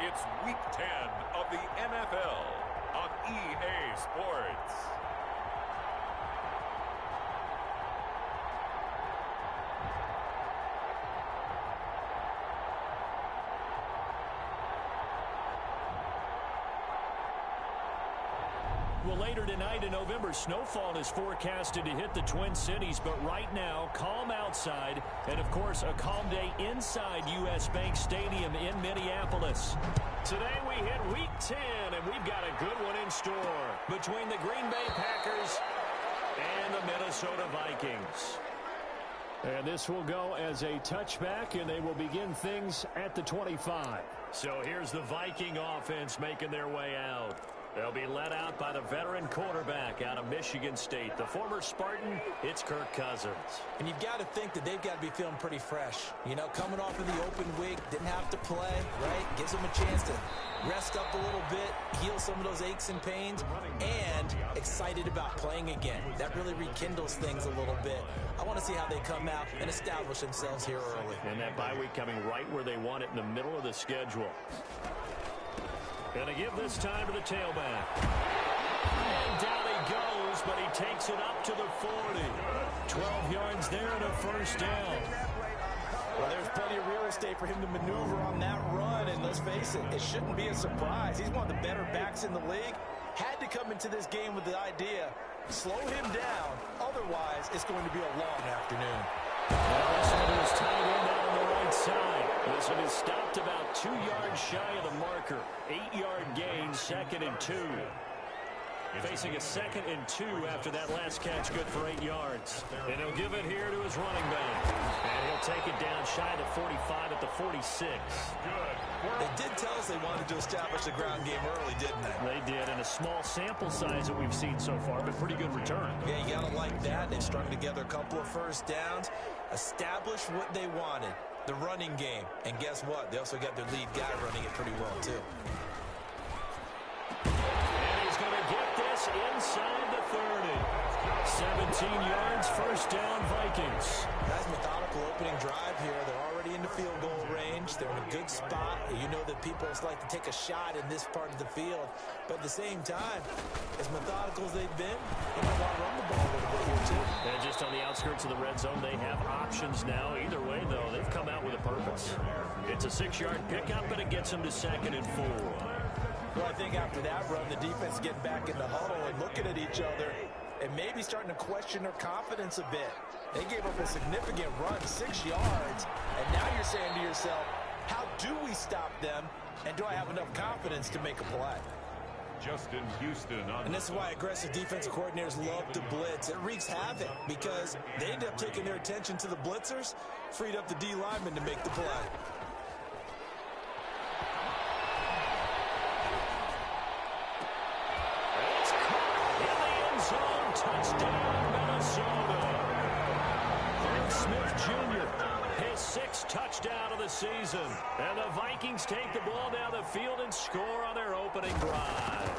It's Week 10 of the NFL on EA Sports. Well, later tonight in November, snowfall is forecasted to hit the Twin Cities, but right now, calm outside, and of course, a calm day inside U.S. Bank Stadium in Minneapolis. Today we hit Week 10, and we've got a good one in store between the Green Bay Packers and the Minnesota Vikings. And this will go as a touchback, and they will begin things at the 25. So here's the Viking offense making their way out. They'll be led out by the veteran quarterback out of Michigan State. The former Spartan, it's Kirk Cousins. And you've got to think that they've got to be feeling pretty fresh. You know, coming off of the open week, didn't have to play, right? Gives them a chance to rest up a little bit, heal some of those aches and pains, and excited about playing again. That really rekindles things a little bit. I want to see how they come out and establish themselves here early. And that bye week coming right where they want it in the middle of the schedule. Going to give this time to the tailback. And down he goes, but he takes it up to the 40. 12 yards there and a first down. Well, there's plenty of real estate for him to maneuver on that run, and let's face it, it shouldn't be a surprise. He's one of the better backs in the league. Had to come into this game with the idea, slow him down, otherwise it's going to be a long afternoon. This one is tied in down on the right side. This one is stopped about 2 yards shy of the marker. 8-yard gain, 2nd and 2. Facing a 2nd and 2 after that last catch, good for 8 yards. And he'll give it here to his running back. And he'll take it down shy of the 45 at the 46. They did tell us they wanted to establish the ground game early, didn't they? They did, and a small sample size that we've seen so far, but pretty good return. Yeah, you got to like that. They've strung together a couple of first downs, established what they wanted, the running game. And guess what? They also got their lead guy running it pretty well, too. And he's going to get this inside the 30. 17 yards, first down, Vikings. Nice methodical opening drive here. They're already in the field goal range. They're in a good spot. You know that people like to take a shot in this part of the field. But at the same time, as methodical as they've been, they might want to run the ball a little bit here, too. And just on the outskirts of the red zone, they have options now. Either way, though, they've come out with a purpose. It's a 6-yard pickup, and it gets them to 2nd and 4. Well, I think after that run, the defense getting back in the huddle and looking at each other and maybe starting to question their confidence a bit. They gave up a significant run, 6 yards, and now you're saying to yourself, how do we stop them, and do I have enough confidence to make a play? Justin Houston on. And this is why aggressive defensive coordinators love to blitz. It wreaks havoc because they end up taking their attention to the blitzers, freed up the D lineman to make the play. Touchdown, Minnesota. Irv Smith Jr., his 6th touchdown of the season. And the Vikings take the ball down the field and score on their opening drive.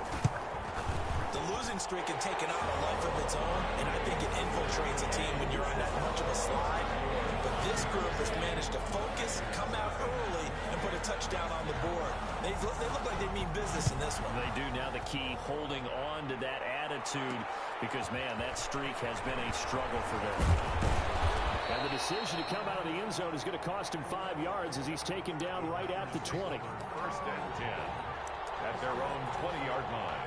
The losing streak had taken on a life of its own, and I think it infiltrates a team when you're on that much of a slide. But this group has managed to focus, come out early, and put a touchdown on the board. They look like they mean business in this one. They do. Now the key, holding on to that attitude, because, man, that streak has been a struggle for them. And the decision to come out of the end zone is going to cost him 5 yards as he's taken down right at the 20. 1st and 10 at their own 20-yard line.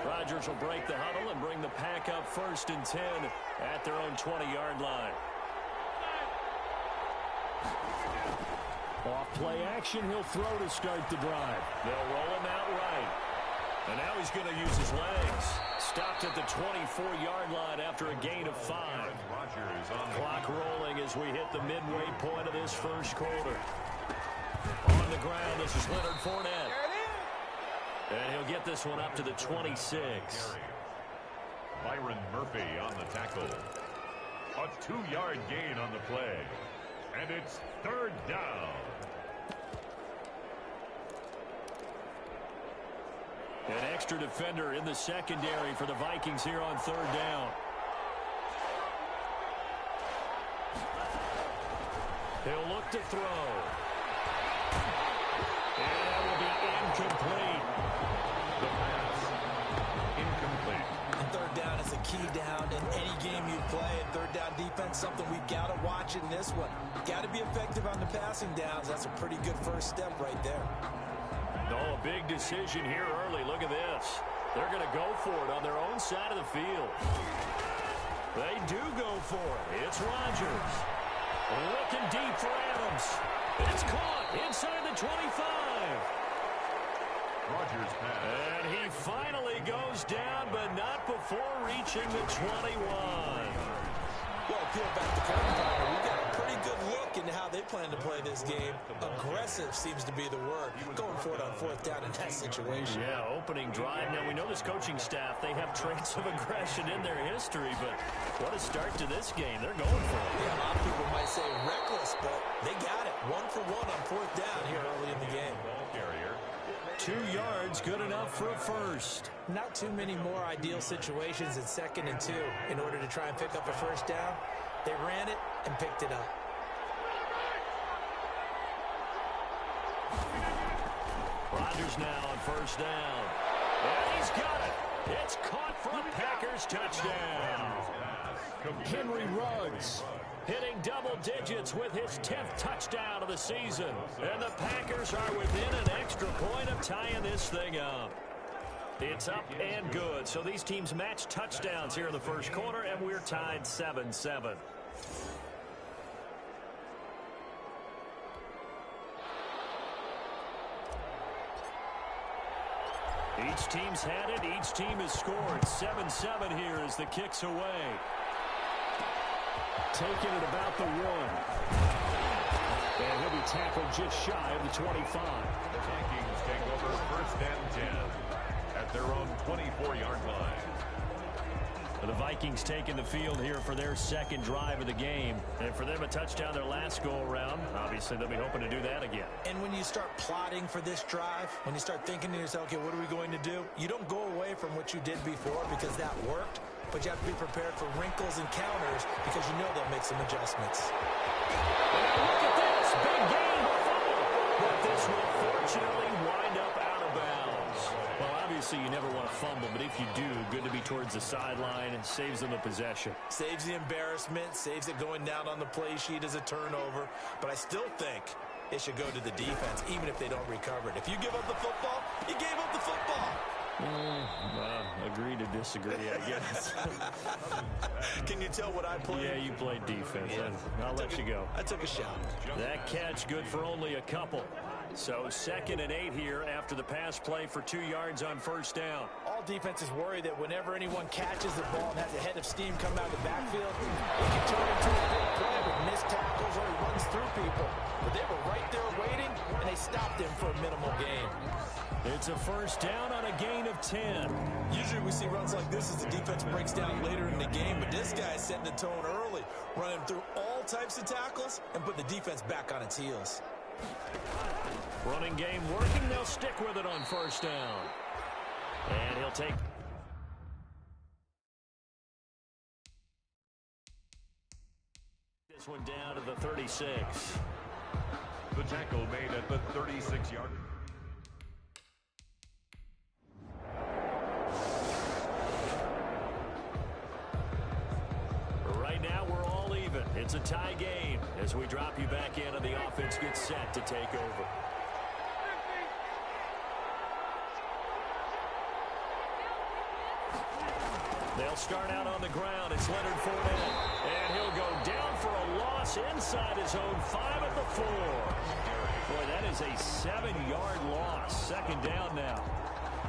Rodgers will break the huddle and bring the pack up 1st and 10 at their own 20-yard line. Off play action, he'll throw to start the drive. They'll roll him out right. And now he's going to use his legs. Stopped at the 24-yard line after a gain of 5. Clock rolling as we hit the midway point of this first quarter. On the ground, this is Leonard Fournette. And he'll get this one up to the 26. Byron Murphy on the tackle. A 2-yard gain on the play. And it's 3rd down. An extra defender in the secondary for the Vikings here on third down. He'll look to throw. And that will be incomplete. The pass, incomplete. And third down is a key down in any game you play. And third down defense, something we've got to watch in this one. Got to be effective on the passing downs. That's a pretty good first step right there. Oh, a big decision here early. Look at this. They're going to go for it on their own side of the field. They do go for it. It's Rodgers. Looking deep for Adams. It's caught inside the 25. Rodgers pass. And he finally goes down, but not before reaching the 21. Well, peel back the curtain, Connor. We've got a pretty good look into how they plan to play this game. Aggressive seems to be the word. Going for it on fourth down in that situation. Yeah, opening drive. Now, we know this coaching staff, they have traits of aggression in their history, but what a start to this game. They're going for it. Yeah, a lot of people might say reckless, but they got it. 1 for 1 on fourth down here early in the game. Ball carrier. 2 yards, good enough for a first. Not too many more ideal situations in 2nd and 2 in order to try and pick up a first down. They ran it and picked it up. Rodgers now on first down. And he's got it. It's caught for a Packers touchdown. Henry Ruggs hitting double digits with his 10th touchdown of the season. And the Packers are within an extra point of tying this thing up. It's up and good. So these teams match touchdowns here in the first quarter, and we're tied 7-7. Each team's had it. Each team has scored. 7-7 here as the kick's away. Taking it about the 1. And he'll be tackled just shy of the 25. The Vikings take over first and 10 at their own 24-yard line. The Vikings taking the field here for their second drive of the game. And for them, a touchdown their last go-around. Obviously, they'll be hoping to do that again. And when you start plotting for this drive, when you start thinking to yourself, okay, what are we going to do? You don't go away from what you did before because that worked, but you have to be prepared for wrinkles and counters because you know they'll make some adjustments. And look at this. Big game. But this will fortunately wind up out of bounds. Well, obviously, you never want to fumble, but if you do, good to be towards the sideline and saves them the possession. Saves the embarrassment, saves it going down on the play sheet as a turnover. But I still think it should go to the defense, even if they don't recover it. If you give up the football, you gave up the football. Agree to disagree, I guess. Can you tell what I played? Yeah, you played defense. Yeah. I'll let you go. I took a shot. That catch good for only a couple. So 2nd and 8 here after the pass play for 2 yards on first down. All defenses worry that whenever anyone catches the ball and has a head of steam come out of the backfield, it can turn into a big play with missed tackles or he runs through people. But they were right there waiting, and they stopped him for a minimal gain. It's a first down on a gain of 10. Usually we see runs like this as the defense breaks down later in the game, but this guy is setting the tone early, running through all types of tackles and put the defense back on its heels. Running game working. They'll stick with it on first down. And he'll take... this one down to the 36. The tackle made at the 36-yard. Right now, we're all even. It's a tie game as we drop you back in and the offense gets set to take over. They'll start out on the ground. It's Leonard Fournette. And he'll go down for a loss inside his own 5 at the 4. Boy, that is a 7-yard loss. Second down now.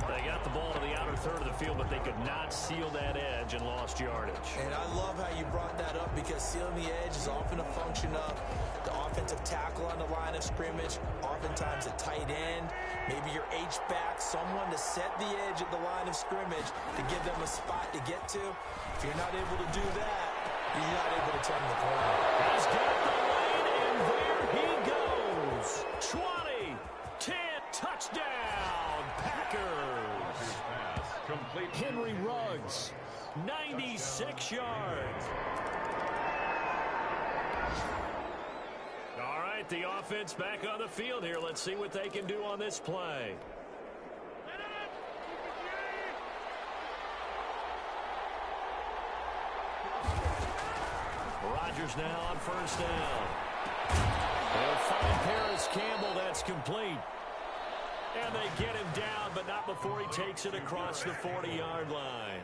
They got the ball to the outer third of the field, but they could not seal that edge and lost yardage. And I love how you brought that up because sealing the edge is often a function of the offensive tackle on the line of scrimmage, oftentimes a tight end, maybe your H-back, someone to set the edge at the line of scrimmage to give them a spot to get to. If you're not able to do that, you're not able to turn the corner. He's got the lane, and there he goes. 20, 10, touchdown, Packers. Henry Ruggs, 96 yards. All right, the offense back on the field here. Let's see what they can do on this play. Rodgers now on first down. They'll find Paris Campbell. That's complete. And they get him down, but not before he takes it across the 40-yard line.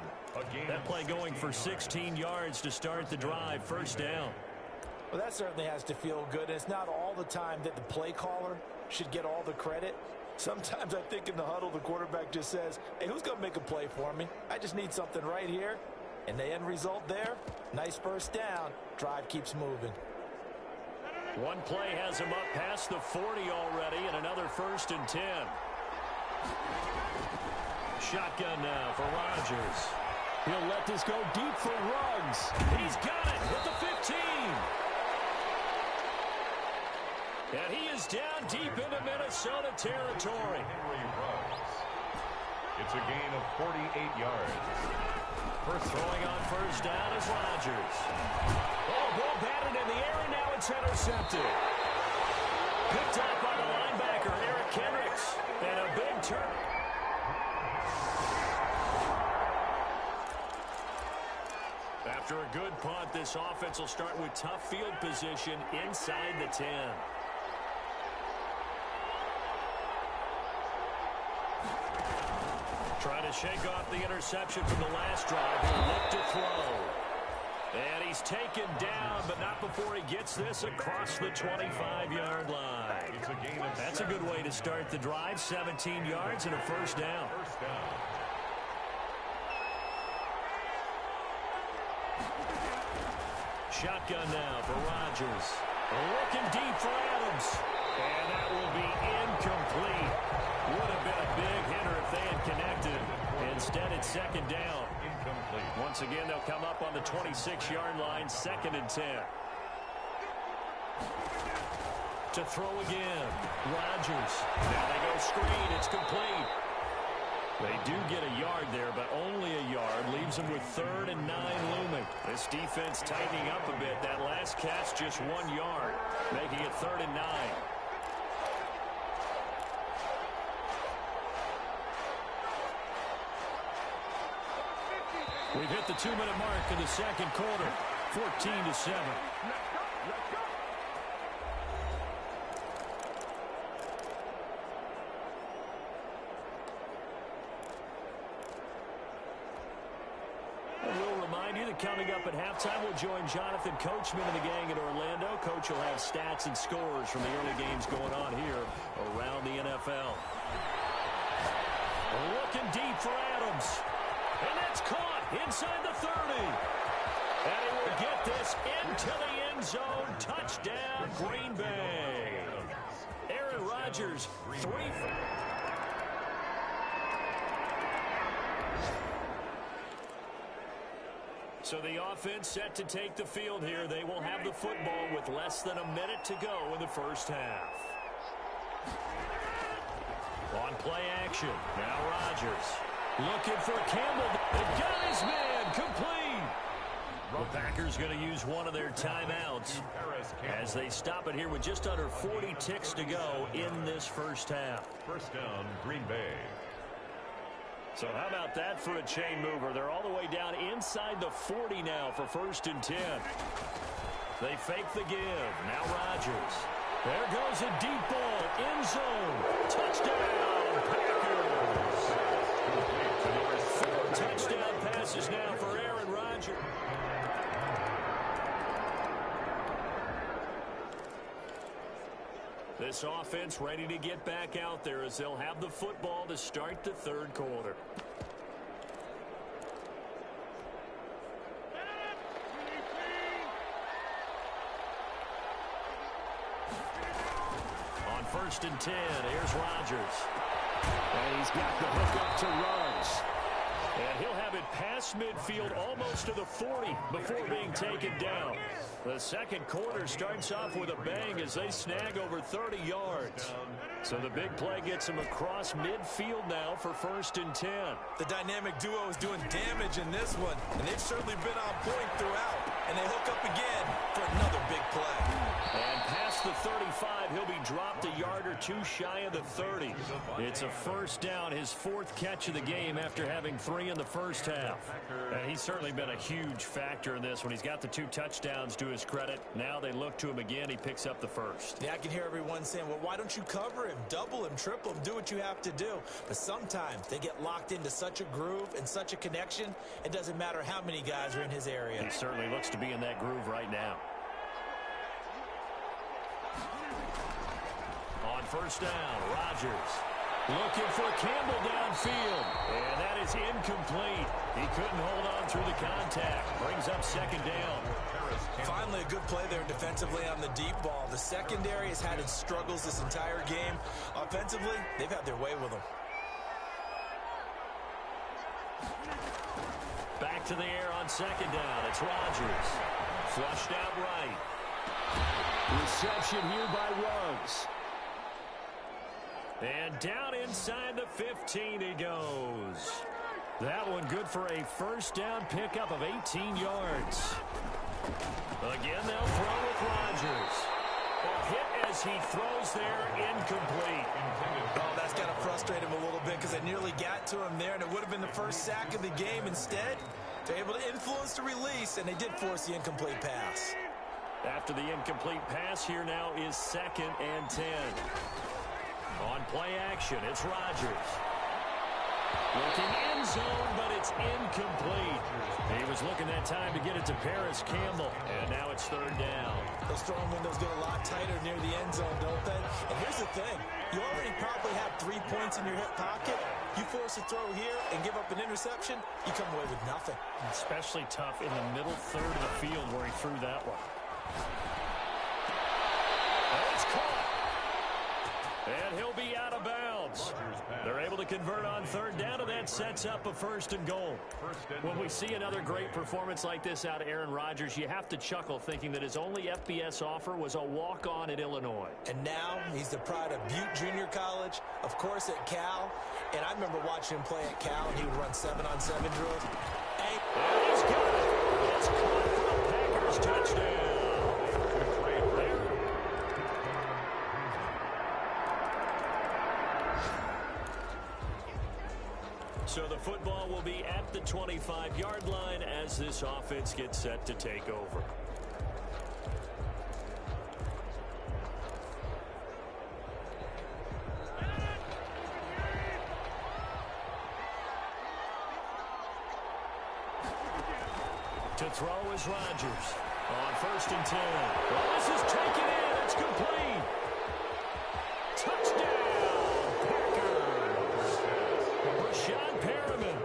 That play going for 16 yards to start the drive. First down. Well, that certainly has to feel good. And it's not all the time that the play caller should get all the credit. Sometimes I think in the huddle, the quarterback just says, hey, who's going to make a play for me? I just need something right here. And the end result there, nice first down. Drive keeps moving. One play has him up past the 40 already, and another 1st and 10. Shotgun now for Rodgers. He'll let this go deep for Ruggs. He's got it with the 15. And he is down deep into Minnesota territory. It's a gain of 48 yards. First throwing on first down is Rodgers. Oh, ball batted in the air, and now it's intercepted. Picked up by the linebacker, Eric Kendricks. And a big turn. After a good punt, this offense will start with tough field position inside the 10. Trying to shake off the interception from the last drive. He'll look to throw. And he's taken down, but not before he gets this across the 25-yard line. That's a good way to start the drive. 17 yards and a first down. Shotgun now for Rodgers. Looking deep for Adams. And that will be incomplete. Would have been a big hitter if they had connected. Instead, it's second down. Incomplete. Once again, they'll come up on the 26-yard line, 2nd and 10. To throw again. Rodgers. Now they go screen. It's complete. They do get a yard there, but only a yard. Leaves them with 3rd and 9 looming. This defense tightening up a bit. That last catch just 1 yard, making it 3rd and 9. We've hit the 2-minute mark in the second quarter. 14-7. Coming up at halftime, we'll join Jonathan Coachman and the gang in Orlando. Coach will have stats and scores from the early games going on here around the NFL. Looking deep for Adams. And that's caught inside the 30. And he will get this into the end zone. Touchdown, Green Bay. Aaron Rodgers, 3 for... So the offense set to take the field here. They will have the football with less than a minute to go in the first half. On play action. Now Rodgers. Looking for Campbell. They got his man. Complete. The Packers going to use one of their timeouts as they stop it here with just under 40 ticks to go in this first half. First down, Green Bay. So how about that for a chain mover? They're all the way down inside the 40 now for 1st and 10. They fake the give. Now Rodgers. There goes a deep ball. End zone. Touchdown, Packers. 4 touchdown passes now for Aaron Rodgers. This offense ready to get back out there as they'll have the football to start the third quarter. On 1st and 10, here's Rodgers. And he's got the hook up to Ruggs. And he'll have it past midfield almost to the 40 before being taken down. The second quarter starts off with a bang as they snag over 30 yards. So the big play gets them across midfield now for 1st and 10. The dynamic duo is doing damage in this one, and they've certainly been on point throughout. And they hook up again for another big play. And past the 35, he'll be dropped a yard or two shy of the 30. It's a first down, his 4th catch of the game after having 3 in the first half. And he's certainly been a huge factor in this one. He's got the 2 touchdowns to his credit. Now they look to him again. He picks up the 1st. Yeah, I can hear everyone saying, well, why don't you cover him, double him, triple him, do what you have to do. But sometimes they get locked into such a groove and such a connection, it doesn't matter how many guys are in his area. He certainly looks to be in that groove right now. On first down, Rodgers looking for Campbell downfield. And that is incomplete. He couldn't hold on through the contact. Brings up 2nd down. Finally, a good play there defensively on the deep ball. The secondary has had its struggles this entire game. Offensively, they've had their way with them. Back to the air on 2nd down. It's Rodgers. Flushed out right. Reception here by Ruggs. And down inside the 15 he goes. That one good for a first down pickup of 18 yards. Again, they'll throw with Rodgers. A hit as he throws there, incomplete. Oh, that's got to frustrate him a little bit because they nearly got to him there, and it would have been the first sack of the game. Instead, they're able to influence the release, and they did force the incomplete pass. After the incomplete pass, here now is 2nd and 10. On play action, it's Rodgers. Looking end zone, but it's incomplete. He was looking that time to get it to Paris Campbell, and now it's 3rd down. Those throwing windows get a lot tighter near the end zone, don't they? And here's the thing. You already probably have 3 points in your hip pocket. You force a throw here and give up an interception, you come away with nothing. Especially tough in the middle third of the field where he threw that one. And it's caught. And he'll be out of bounds. They're able to convert on 3rd down, and that sets up a 1st and goal. When we see another great performance like this out of Aaron Rodgers, you have to chuckle thinking that his only FBS offer was a walk-on at Illinois. And now he's the pride of Butte Junior College, of course at Cal. And I remember watching him play at Cal, and he would run 7-on-7 drills. And he's got it. It's caught for a Packers touchdown. So the football will be at the 25-yard line as this offense gets set to take over. To throw is Rodgers. On 1st and 10. Well, this is taken in. It's complete. Touchdown, Packers. Rashawn Perriman,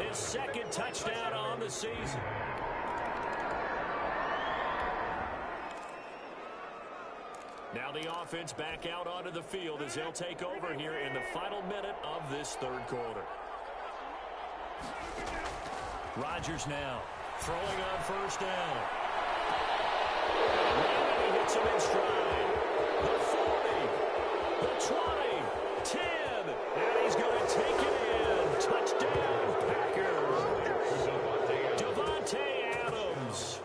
his 2nd touchdown on the season. Now the offense back out onto the field as they'll take over here in the final minute of this 3rd quarter. Rodgers now throwing on 1st down. And he hits him in stride. The 40, the 20, 10, and he's going to take it in. Touchdown, Packers. Devontae Adams.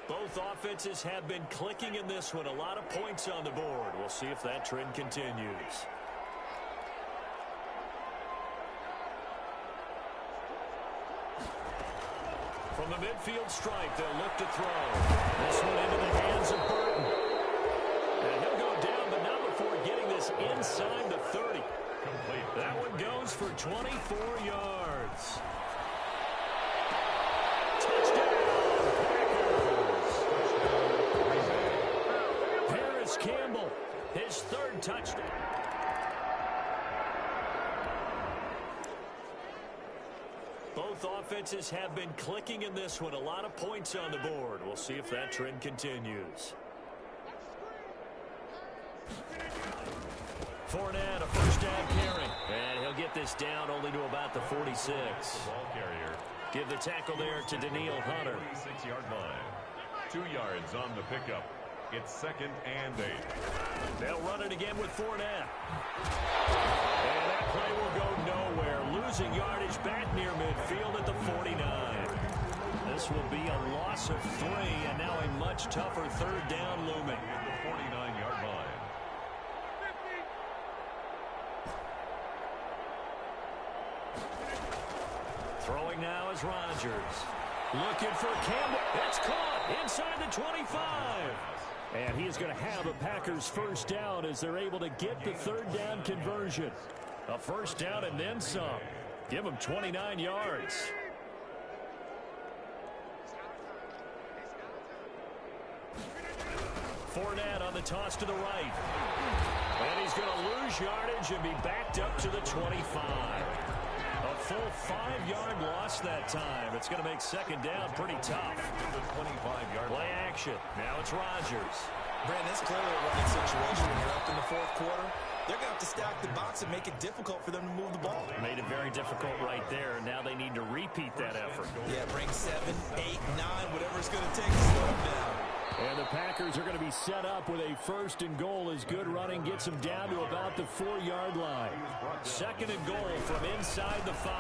Both offenses have been clicking in this one. A lot of points on the board. We'll see if that trend continues. From the midfield stripe, they'll look to throw. This one into the hands of Burton. And he'll go down, but not before getting this inside the 30. That one goes for 24 yards. Touchdown, Packers. Paris Campbell, his 3rd touchdown. Both offenses have been clicking in this one. A lot of points on the board. We'll see if that trend continues. Fournette, a first down carry. And he'll get this down only to about the 46. Ball carrier. Give the tackle there to Daniil Hunter. 46-yard line. 2 yards on the pickup. It's 2nd and 8. They'll run it again with Fournette. And that play will go nowhere. Losing yardage back near midfield at the 49. This will be a loss of 3, and now a much tougher 3rd down looming. At the 49-yard line. Throwing now is Rodgers. Looking for Campbell. It's caught inside the 25. And he is going to have a Packers first down as they're able to get the 3rd down conversion. A first down and then some. Give them 29 yards. Fournette on the toss to the right. And he's going to lose yardage and be backed up to the 25. A full 5-yard loss that time. It's going to make 2nd down pretty tough. The 25-yard Play action. Now it's Rodgers. Brandon, it's clearly a running situation when you're up in the 4th quarter. They're going to have to stack the box and make it difficult for them to move the ball. Made it very difficult right there. Now they need to repeat that effort. Yeah, bring 7, 8, 9, whatever it's going to take to slow them down. And the Packers are going to be set up with a 1st and goal as good running gets them down to about the 4-yard line. 2nd and goal from inside the 5.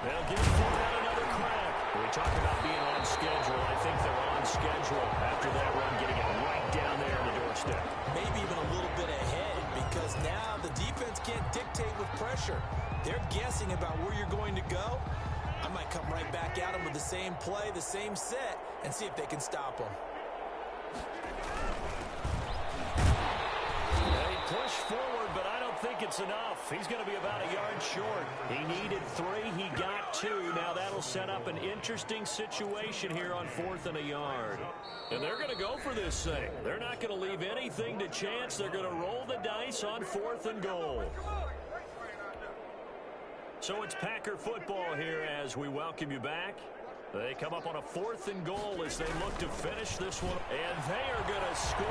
They'll give Fournette another crack. When we talk about being on schedule, I think they're on schedule after that run, getting it right down there on the doorstep. Maybe even a little bit ahead, because now the defense can't dictate with pressure. They're guessing about where you're going to go. I might come right back at them with the same play, the same set, and see if they can stop them. They push forward, but I don't think it's enough. He's going to be about a yard short. He needed 3. He got 2. Now that'll set up an interesting situation here on 4th and a yard. And they're going to go for this thing. They're not going to leave anything to chance. They're going to roll the dice on 4th and goal. So it's Packer football here as we welcome you back. They come up on a 4th and goal as they look to finish this one. And they are going to score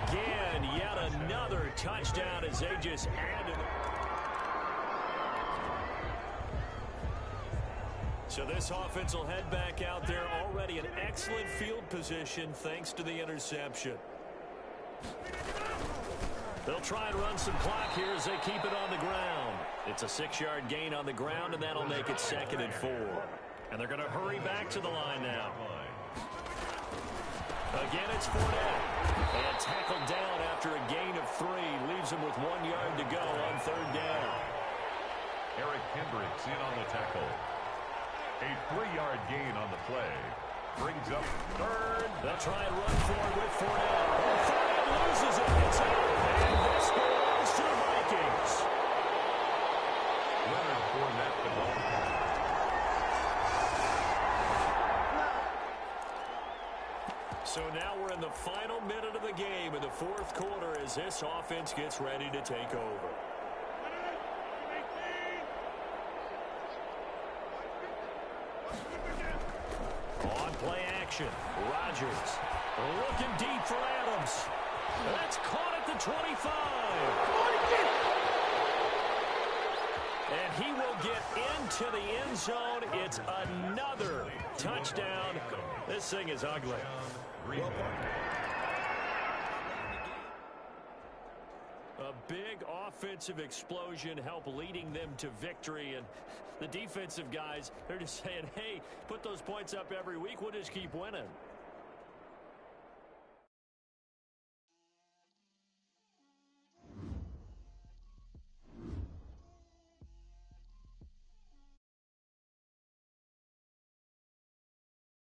again. Yet another touchdown as they just added. So this offense will head back out there. Already an excellent field position thanks to the interception. They'll try and run some clock here as they keep it on the ground. It's a 6-yard gain on the ground, and that'll make it 2nd and 4. And they're going to hurry back to the line now. Again, it's Fournette. And tackled down after a gain of 3. Leaves him with 1 yard to go on 3rd down. Eric Kendricks in on the tackle. A 3-yard gain on the play. Brings up 3rd. They'll try and run for it with Fournette. And Fournette loses it. It's out. And this belongs to the Vikings. Leonard Fournette the ball. So now we're in the final minute of the game in the 4th quarter as this offense gets ready to take over. On play action, Rodgers looking deep for Adams. That's caught at the 25. And he will get into the end zone. It's another touchdown. This thing is ugly. A big offensive explosion helped leading them to victory. And the defensive guys, they're just saying, hey, put those points up every week. We'll just keep winning.